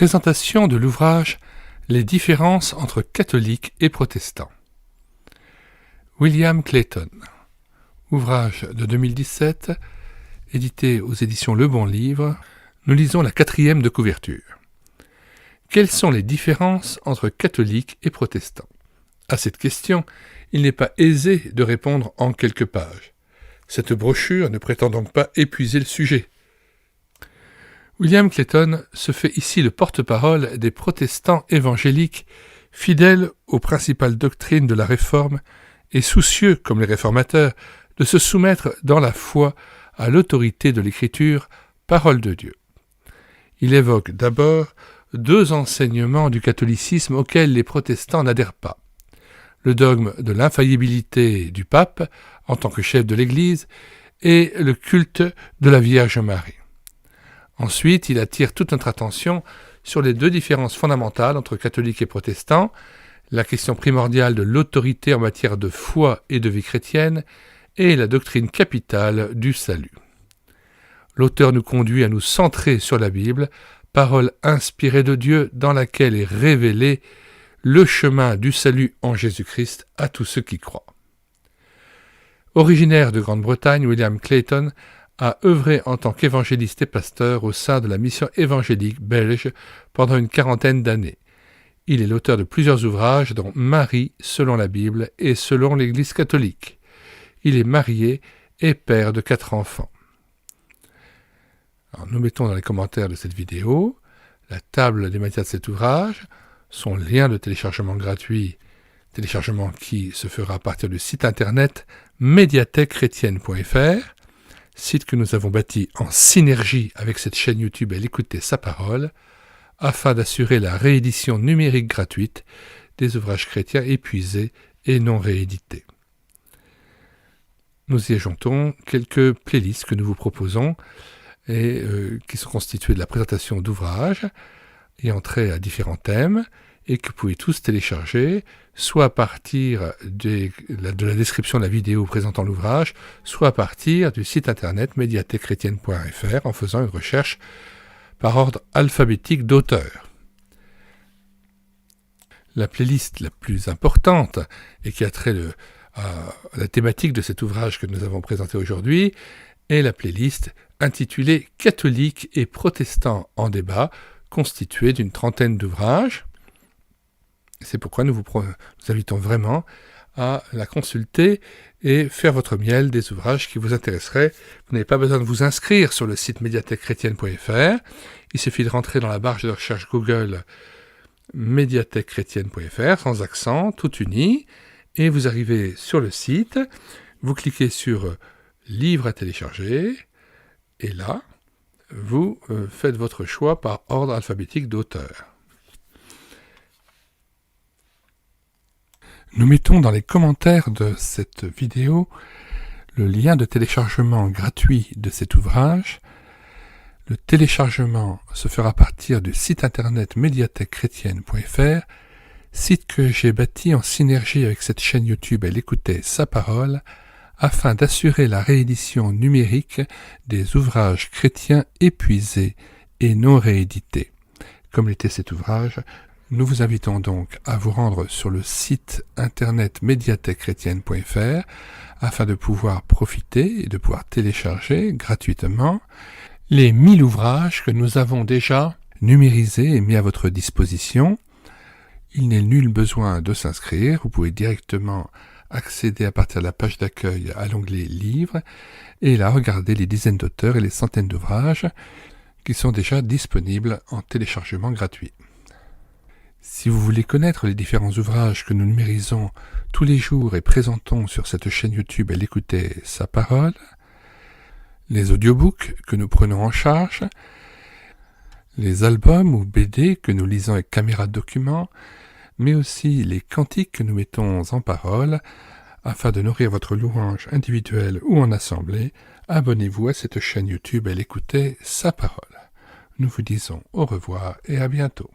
Présentation de l'ouvrage « Les différences entre catholiques et protestants ». William Clayton. Ouvrage de 2017, édité aux éditions Le Bon Livre. Nous lisons la 4e de couverture. Quelles sont les différences entre catholiques et protestants ? À cette question, il n'est pas aisé de répondre en quelques pages. Cette brochure ne prétend donc pas épuiser le sujet. William Clayton se fait ici le porte-parole des protestants évangéliques, fidèles aux principales doctrines de la Réforme et soucieux, comme les réformateurs, de se soumettre dans la foi à l'autorité de l'Écriture, parole de Dieu. Il évoque d'abord deux enseignements du catholicisme auxquels les protestants n'adhèrent pas. Le dogme de l'infaillibilité du pape en tant que chef de l'Église et le culte de la Vierge Marie. Ensuite, il attire toute notre attention sur les deux différences fondamentales entre catholiques et protestants, la question primordiale de l'autorité en matière de foi et de vie chrétienne et la doctrine capitale du salut. L'auteur nous conduit à nous centrer sur la Bible, parole inspirée de Dieu dans laquelle est révélé le chemin du salut en Jésus-Christ à tous ceux qui croient. Originaire de Grande-Bretagne, William Clayton a œuvré en tant qu'évangéliste et pasteur au sein de la mission évangélique belge pendant une quarantaine d'années. Il est l'auteur de plusieurs ouvrages dont Marie selon la Bible et selon l'Église catholique. Il est marié et père de 4 enfants. Alors, nous mettons dans les commentaires de cette vidéo la table des matières de cet ouvrage, son lien de téléchargement gratuit, téléchargement qui se fera à partir du site internet médiathèquechrétienne.fr, site que nous avons bâti en synergie avec cette chaîne YouTube Elle écoutait sa parole, afin d'assurer la réédition numérique gratuite des ouvrages chrétiens épuisés et non réédités. Nous y ajoutons quelques playlists que nous vous proposons et qui sont constituées de la présentation d'ouvrages ayant trait à différents thèmes et que vous pouvez tous télécharger, soit à partir de la description de la vidéo présentant l'ouvrage, soit à partir du site internet médiathèquechrétienne.fr en faisant une recherche par ordre alphabétique d'auteurs. La playlist la plus importante et qui a trait à la thématique de cet ouvrage que nous avons présenté aujourd'hui est la playlist intitulée « Catholiques et protestants en débat », constituée d'une 30aine d'ouvrages. C'est pourquoi nous invitons vraiment à la consulter et faire votre miel des ouvrages qui vous intéresseraient. Vous n'avez pas besoin de vous inscrire sur le site médiathèquechrétienne.fr. Il suffit de rentrer dans la barre de recherche Google médiathèquechrétienne.fr sans accent, tout uni, et vous arrivez sur le site, vous cliquez sur « Livre à télécharger » et là, vous faites votre choix par ordre alphabétique d'auteur. Nous mettons dans les commentaires de cette vidéo le lien de téléchargement gratuit de cet ouvrage. Le téléchargement se fera à partir du site internet médiathèquechrétienne.fr, site que j'ai bâti en synergie avec cette chaîne YouTube Elle écoutait sa parole, afin d'assurer la réédition numérique des ouvrages chrétiens épuisés et non réédités. Comme l'était cet ouvrage, nous vous invitons donc à vous rendre sur le site internet médiathèquechrétienne.fr afin de pouvoir profiter et de pouvoir télécharger gratuitement les 1000 ouvrages que nous avons déjà numérisés et mis à votre disposition. Il n'est nul besoin de s'inscrire, vous pouvez directement accéder à partir de la page d'accueil à l'onglet Livres et là regarder les dizaines d'auteurs et les centaines d'ouvrages qui sont déjà disponibles en téléchargement gratuit. Si vous voulez connaître les différents ouvrages que nous numérisons tous les jours et présentons sur cette chaîne YouTube Elle écoutait sa parole, les audiobooks que nous prenons en charge, les albums ou BD que nous lisons avec caméra de document, mais aussi les cantiques que nous mettons en parole, afin de nourrir votre louange individuelle ou en assemblée, abonnez-vous à cette chaîne YouTube Elle écoutait sa parole. Nous vous disons au revoir et à bientôt.